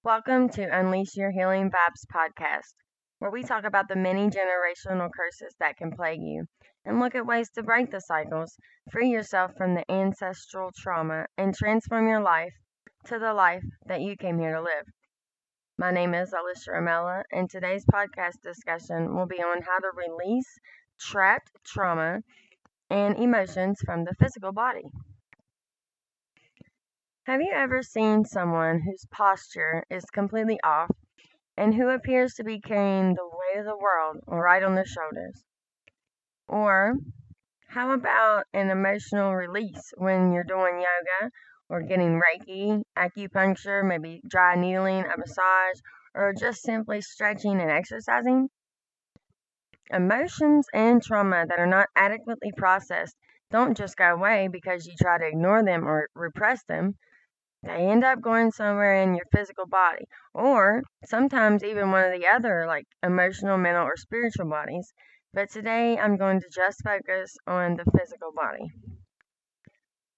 Welcome to Unleash Your Healing Vibes podcast, where we talk about the many generational curses that can plague you and look at ways to break the cycles, free yourself from the ancestral trauma, and transform your life to the life that you came here to live. My name is Alicia Ramella, and today's podcast discussion will be on how to release trapped trauma and emotions from the physical body. Have you ever seen someone whose posture is completely off and who appears to be carrying the weight of the world right on their shoulders? Or how about an emotional release when you're doing yoga or getting Reiki, acupuncture, maybe dry needling, a massage, or just simply stretching and exercising? Emotions and trauma that are not adequately processed don't just go away because you try to ignore them or repress them. They end up going somewhere in your physical body, or sometimes even one of the other, like emotional, mental, or spiritual bodies. But today I'm going to just focus on the physical body.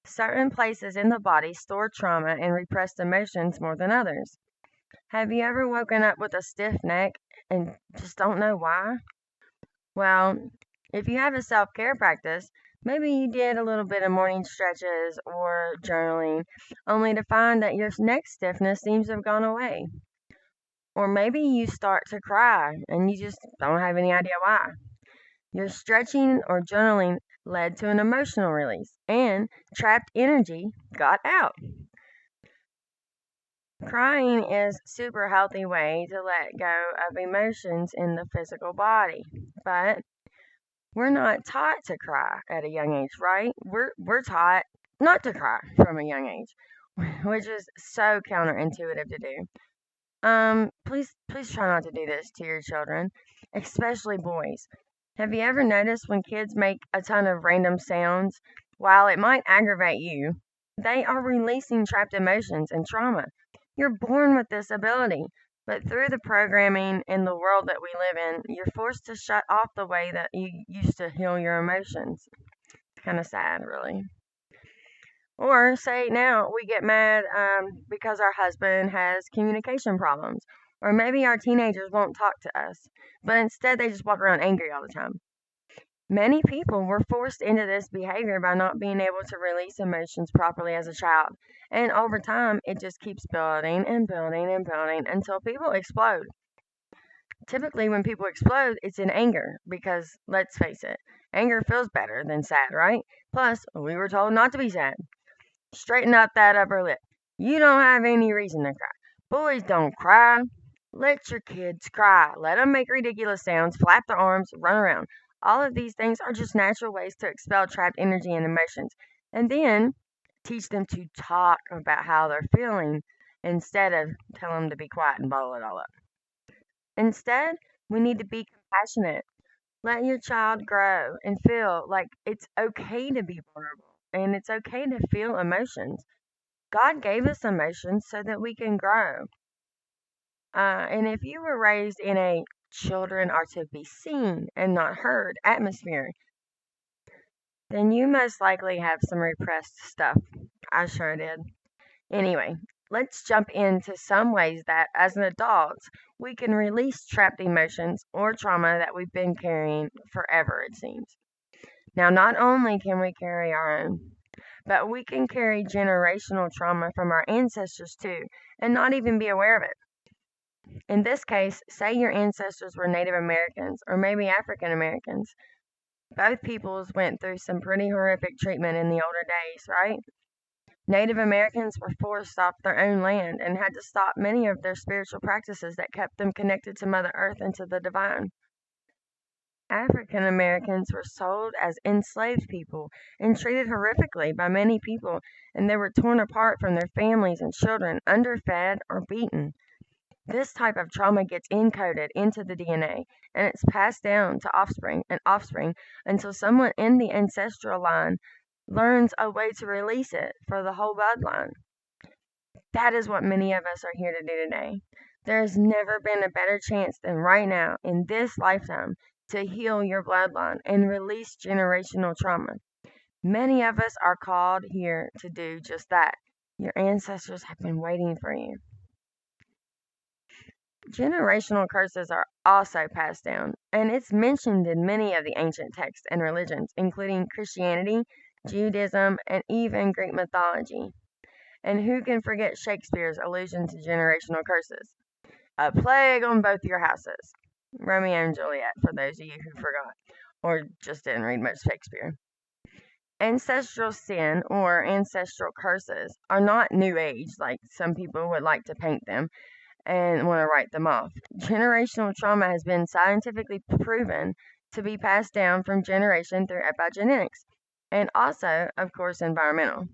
Certain places in the body store trauma and repressed emotions more than others. Have you ever woken up with a stiff neck and just don't know why? Well, if you have a self care practice, maybe you did a little bit of morning stretches or journaling, only to find that your neck stiffness seems to have gone away. Or maybe you start to cry and you just don't have any idea why. Your stretching or journaling led to an emotional release, and trapped energy got out. Crying is a super healthy way to let go of emotions in the physical body. But we're not taught to cry at a young age, right? We're taught not to cry from a young age, which is so counterintuitive to do. Please try not to do this to your children, especially boys. Have you ever noticed when kids make a ton of random sounds, while it might aggravate you, they are releasing trapped emotions and trauma. You're born with this ability, but through the programming in the world that we live in, you're forced to shut off the way that you used to heal your emotions. Kind of sad, really. Or say now we get mad because our husband has communication problems. Or maybe our teenagers won't talk to us, but instead they just walk around angry all the time. Many people were forced into this behavior by not being able to release emotions properly as a child. And over time, it just keeps building and building and building until people explode. Typically, when people explode, it's in anger because, let's face it, anger feels better than sad, right? Plus, we were told not to be sad. Straighten up that upper lip. You don't have any reason to cry. Boys don't cry. Let your kids cry. Let them make ridiculous sounds, flap their arms, run around. All of these things are just natural ways to expel trapped energy and emotions. And then teach them to talk about how they're feeling instead of tell them to be quiet and bottle it all up. Instead, we need to be compassionate. Let your child grow and feel like it's okay to be vulnerable and it's okay to feel emotions. God gave us emotions so that we can grow. And if you were raised in a children are to be seen and not heard atmosphere, then you most likely have some repressed stuff. I sure did. Anyway, let's jump into some ways that, as an adult, we can release trapped emotions or trauma that we've been carrying forever, it seems. Now, not only can we carry our own, but we can carry generational trauma from our ancestors too, and not even be aware of it. In this case, say your ancestors were Native Americans or maybe African Americans. Both peoples went through some pretty horrific treatment in the older days, right? Native Americans were forced off their own land and had to stop many of their spiritual practices that kept them connected to Mother Earth and to the divine. African Americans were sold as enslaved people and treated horrifically by many people, and they were torn apart from their families and children, underfed or beaten. This type of trauma gets encoded into the DNA and it's passed down to offspring and offspring until someone in the ancestral line learns a way to release it for the whole bloodline. That is what many of us are here to do today. There has never been a better chance than right now in this lifetime to heal your bloodline and release generational trauma. Many of us are called here to do just that. Your ancestors have been waiting for you. Generational curses are also passed down, and it's mentioned in many of the ancient texts and religions, including Christianity, Judaism, and even Greek mythology. And who can forget Shakespeare's allusion to generational curses? A plague on both your houses. Romeo and Juliet, for those of you who forgot, or just didn't read much Shakespeare. Ancestral sin or ancestral curses are not new age like some people would like to paint them and want to write them off. Generational trauma has been scientifically proven to be passed down from generation through epigenetics and also, of course, environmental.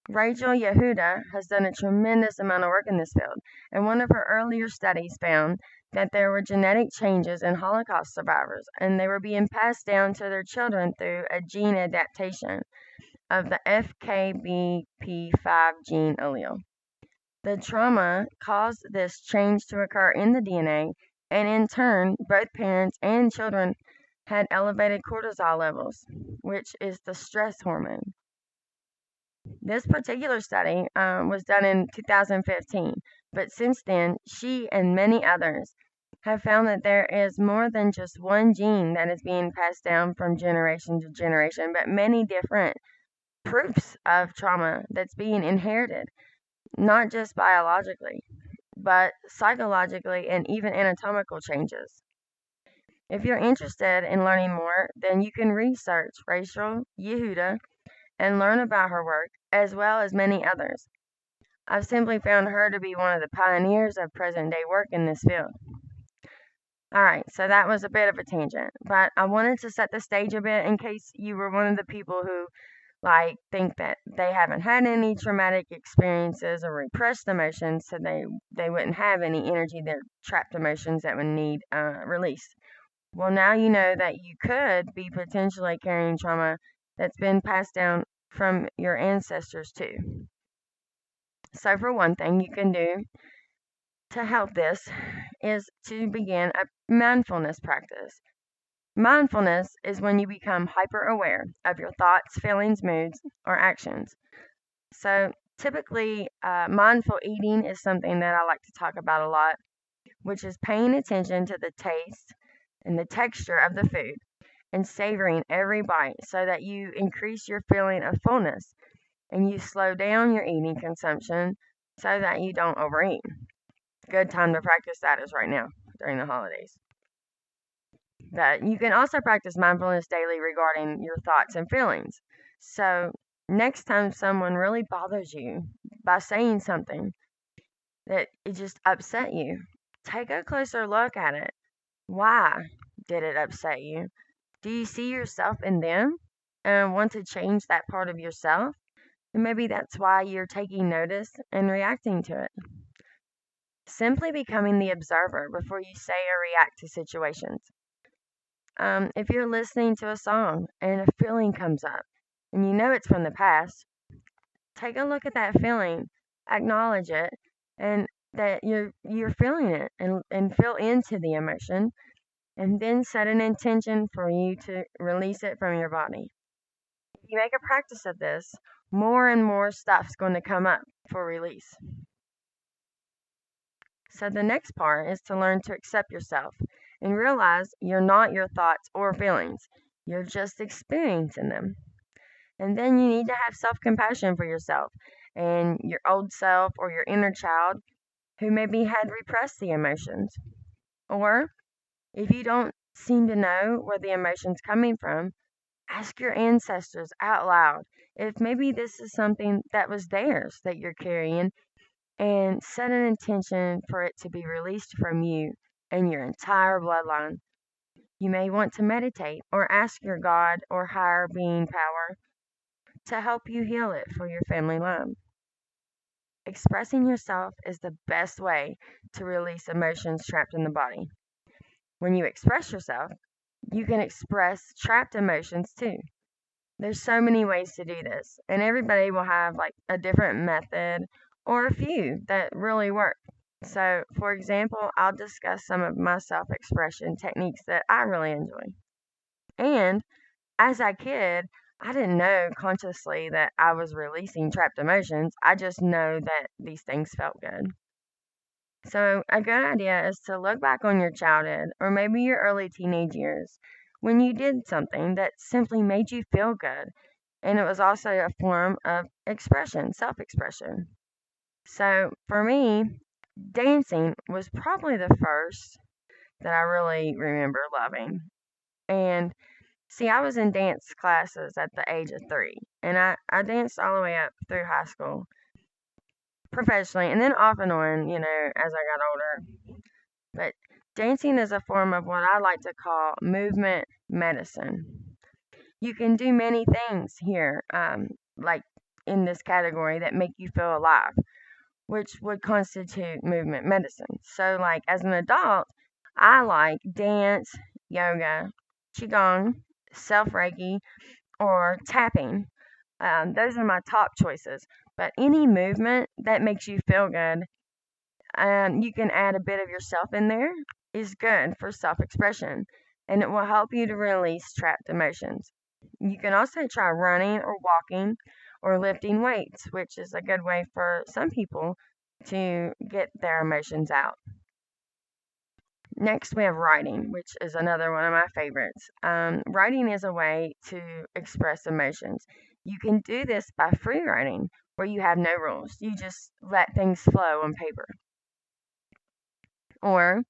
Rachel Yehuda has done a tremendous amount of work in this field, and one of her earlier studies found that there were genetic changes in Holocaust survivors, and they were being passed down to their children through a gene adaptation of the FKBP5 gene allele. The trauma caused this change to occur in the DNA, and in turn, both parents and children had elevated cortisol levels, which is the stress hormone. This particular study was done in 2015, but since then, she and many others have found that there is more than just one gene that is being passed down from generation to generation, but many different proofs of trauma that's being inherited, not just biologically, but psychologically and even anatomical changes. If you're interested in learning more, then you can research Rachel Yehuda and learn about her work, as well as many others. I've simply found her to be one of the pioneers of present day work in this field. Alright, so that was a bit of a tangent, but I wanted to set the stage a bit in case you were one of the people who think that they haven't had any traumatic experiences or repressed emotions, so they wouldn't have any energy, they're trapped emotions that would need released. Well, now you know that you could be potentially carrying trauma that's been passed down from your ancestors too. So, for one thing you can do to help this is to begin a mindfulness practice. Mindfulness is when you become hyper aware of your thoughts, feelings, moods, or actions. So, typically, mindful eating is something that I like to talk about a lot, which is paying attention to the taste and the texture of the food and savoring every bite so that you increase your feeling of fullness and you slow down your eating consumption so that you don't overeat. Good time to practice that is right now during the holidays. But you can also practice mindfulness daily regarding your thoughts and feelings. So, next time someone really bothers you by saying something that it just upset you, take a closer look at it. Why did it upset you? Do you see yourself in them and want to change that part of yourself? And maybe that's why you're taking notice and reacting to it. Simply becoming the observer before you say or react to situations. If you're listening to a song and a feeling comes up and you know it's from the past, take a look at that feeling, acknowledge it, and that you're feeling it and feel into the emotion, and then set an intention for you to release it from your body. If you make a practice of this, more and more stuff's going to come up for release. So the next part is to learn to accept yourself and realize you're not your thoughts or feelings. You're just experiencing them. And then you need to have self-compassion for yourself and your old self or your inner child who maybe had repressed the emotions. Or if you don't seem to know where the emotion's coming from, ask your ancestors out loud if maybe this is something that was theirs that you're carrying, and set an intention for it to be released from you and your entire bloodline. You may want to meditate or ask your God or higher being power to help you heal it for your family line. Expressing yourself is the best way to release emotions trapped in the body. When you express yourself, you can express trapped emotions too. There's so many ways to do this, and everybody will have a different method or a few that really work. So, for example, I'll discuss some of my self expression techniques that I really enjoy. And as a kid, I didn't know consciously that I was releasing trapped emotions. I just know that these things felt good. So, a good idea is to look back on your childhood or maybe your early teenage years when you did something that simply made you feel good. And it was also a form of expression, self expression. So, for me, dancing was probably the first that I really remember loving. And see, I was in dance classes at the age of 3, and I danced all the way up through high school professionally, and then off and on, as I got older. But dancing is a form of what I like to call movement medicine. You can do many things here, like in this category, that make you feel alive, which would constitute movement medicine. So, like as an adult, I like dance, yoga, qigong, self reiki, or tapping. Those are my top choices. But any movement that makes you feel good, you can add a bit of yourself in there, is good for self expression, and it will help you to release trapped emotions. You can also try running or walking or lifting weights, which is a good way for some people to get their emotions out. Next, we have writing, which is another one of my favorites. Writing is a way to express emotions. You can do this by free writing, where you have no rules. You just let things flow on paper. Or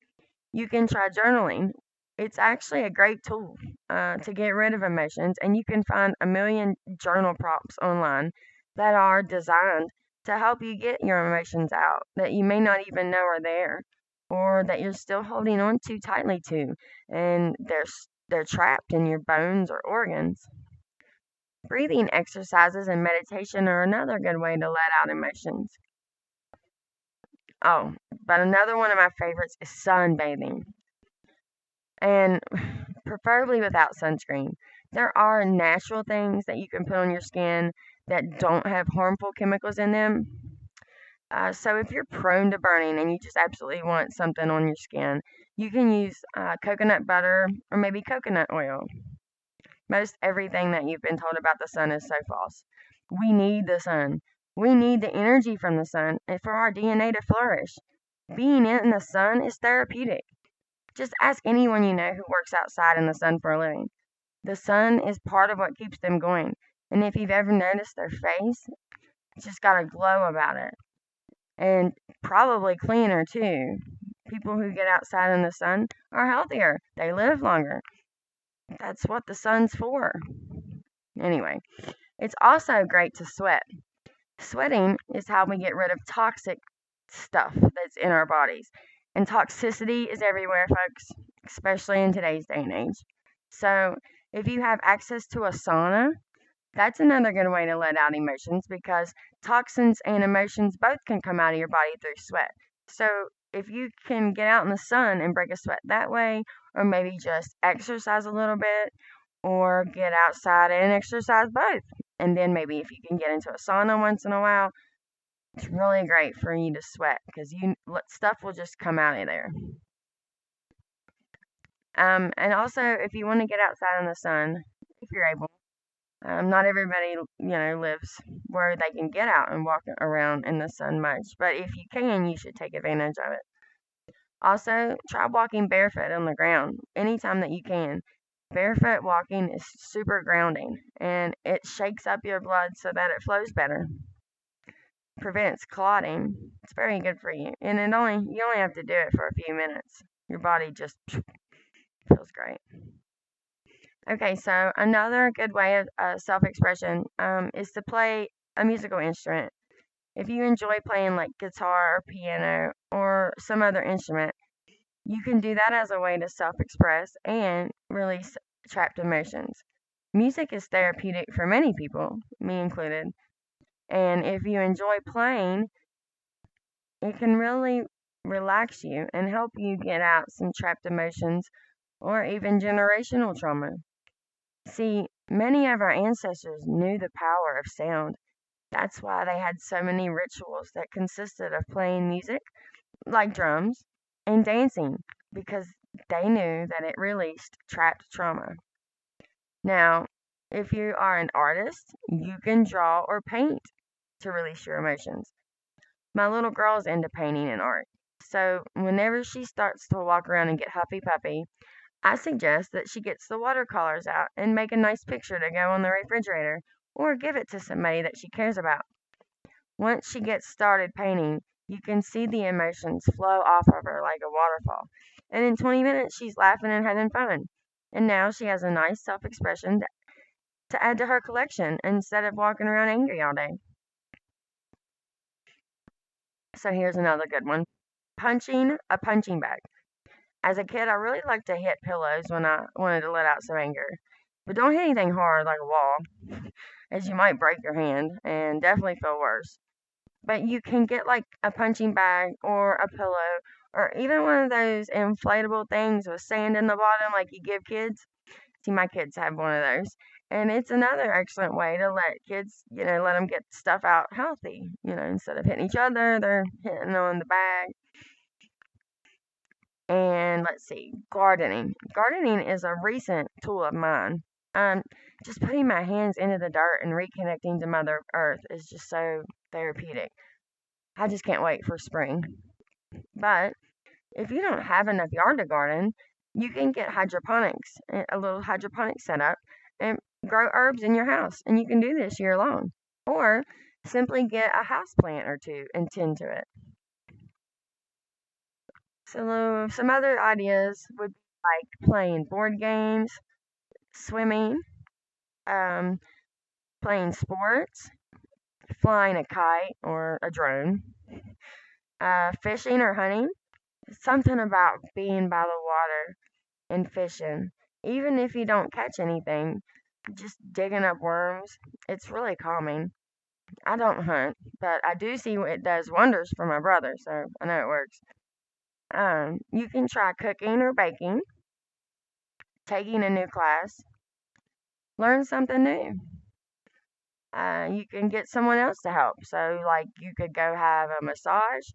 you can try journaling. It's actually a great tool to get rid of emotions, and you can find a million journal prompts online that are designed to help you get your emotions out that you may not even know are there, or that you're still holding on too tightly to, and they're trapped in your bones or organs. Breathing exercises and meditation are another good way to let out emotions. Oh, but another one of my favorites is sunbathing, and preferably without sunscreen. There are natural things that you can put on your skin that don't have harmful chemicals in them. So if you're prone to burning and you just absolutely want something on your skin, you can use coconut butter or maybe coconut oil. Most everything that you've been told about the sun is so false. We need the sun. We need the energy from the sun and for our DNA to flourish. Being in the sun is therapeutic. Just ask anyone you know who works outside in the sun for a living. The sun is part of what keeps them going. And if you've ever noticed their face, it's just got a glow about it. And probably cleaner too. People who get outside in the sun are healthier. They live longer. That's what the sun's for. Anyway, it's also great to sweat. Sweating is how we get rid of toxic stuff that's in our bodies. And toxicity is everywhere, folks, especially in today's day and age. So, if you have access to a sauna, that's another good way to let out emotions because toxins and emotions both can come out of your body through sweat. So, if you can get out in the sun and break a sweat that way, or maybe just exercise a little bit, or get outside and exercise both. And then maybe if you can get into a sauna once in a while, it's really great for you to sweat because stuff will just come out of there. And also, if you want to get outside in the sun, if you're able, not everybody, lives where they can get out and walk around in the sun much. But if you can, you should take advantage of it. Also, try walking barefoot on the ground anytime that you can. Barefoot walking is super grounding and it shakes up your blood so that it flows better. Prevents clotting. It's very good for you. And you only have to do it for a few minutes. Your body just feels great. Okay, so another good way of self expression is to play a musical instrument. If you enjoy playing like guitar or piano or some other instrument, you can do that as a way to self express and release trapped emotions. Music is therapeutic for many people, me included. And if you enjoy playing, it can really relax you and help you get out some trapped emotions or even generational trauma. See, many of our ancestors knew the power of sound. That's why they had so many rituals that consisted of playing music, like drums, and dancing, because they knew that it released trapped trauma. Now, if you are an artist, you can draw or paint to release your emotions. My little girl's into painting and art. So whenever she starts to walk around and get huffy puppy, I suggest that she gets the watercolors out and make a nice picture to go on the refrigerator or give it to somebody that she cares about. Once she gets started painting, you can see the emotions flow off of her like a waterfall. And in 20 minutes, she's laughing and having fun. And now she has a nice self expression to add to her collection instead of walking around angry all day. So here's another good one: punching a punching bag. As a kid, I really liked to hit pillows when I wanted to let out some anger. But don't hit anything hard like a wall, as you might break your hand and definitely feel worse. But you can get like a punching bag or a pillow or even one of those inflatable things with sand in the bottom like you give kids. See, my kids have one of those. And it's another excellent way to let kids, let them get stuff out healthy. Instead of hitting each other, they're hitting on the bag. And let's see, gardening. Gardening is a recent tool of mine. Um, just putting my hands into the dirt and reconnecting to Mother Earth is just so therapeutic. I just can't wait for spring. But if you don't have enough yard to garden, you can get hydroponics, a little hydroponic setup, and grow herbs in your house. And you can do this year long. Or simply get a house plant or two and tend to it. So some other ideas would be like playing board games, swimming, um, playing sports, flying a kite or a drone, fishing or hunting. Something about being by the water and fishing. Even if you don't catch anything, just digging up worms, it's really calming. I don't hunt, but I do see it does wonders for my brother, so I know it works. You can try cooking or baking, taking a new class, learn something new. You can get someone else to help. So, like, you could go have a massage,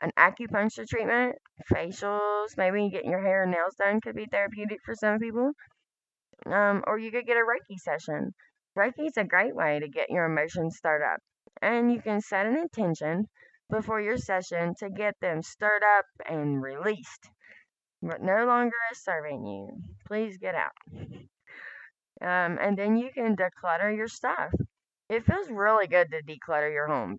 an acupuncture treatment, facials, maybe getting your hair and nails done could be therapeutic for some people. Or you could get a Reiki session. Reiki is a great way to get your emotions stirred up. And you can set an intention before your session to get them stirred up and released, but no longer is serving you. Please get out. And then you can declutter your stuff. It feels really good to declutter your home.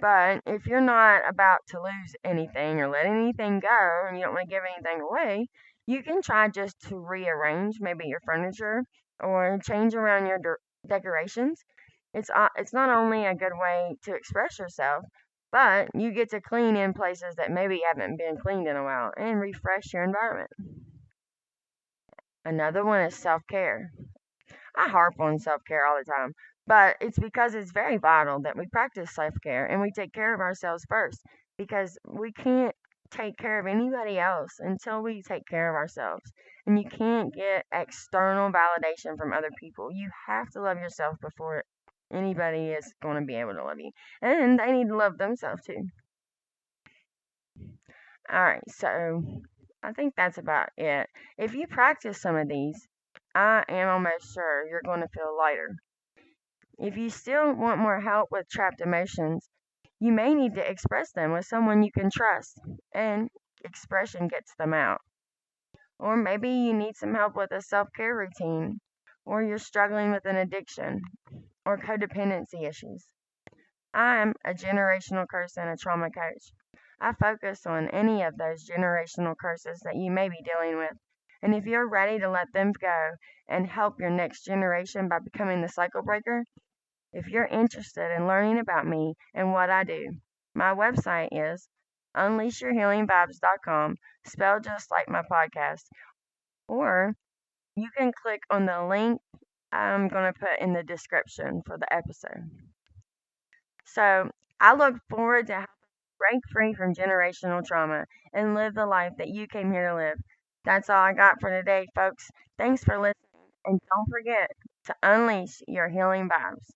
But if you're not about to lose anything or let anything go and you don't want to give anything away, you can try just to rearrange maybe your furniture or change around your decorations. It's not only a good way to express yourself, but you get to clean in places that maybe haven't been cleaned in a while and refresh your environment. Another one is self care. I harp on self care all the time, but it's because it's very vital that we practice self care and we take care of ourselves first because we can't take care of anybody else until we take care of ourselves. And you can't get external validation from other people. You have to love yourself before anybody is going to be able to love you. And they need to love themselves too. All right, so I think that's about it. If you practice some of these, I am almost sure you're going to feel lighter. If you still want more help with trapped emotions, you may need to express them with someone you can trust, and expression gets them out. Or maybe you need some help with a self care routine, or you're struggling with an addiction or codependency issues. I'm a generational curse and a trauma coach. I focus on any of those generational curses that you may be dealing with. And if you're ready to let them go and help your next generation by becoming the cycle breaker, if you're interested in learning about me and what I do, my website is unleashyourhealingvibes.com, spelled just like my podcast. Or you can click on the link I'm going to put in the description for the episode. So I look forward to helping you break free from generational trauma and live the life that you came here to live. That's all I got for today, folks. Thanks for listening. And don't forget to unleash your healing vibes.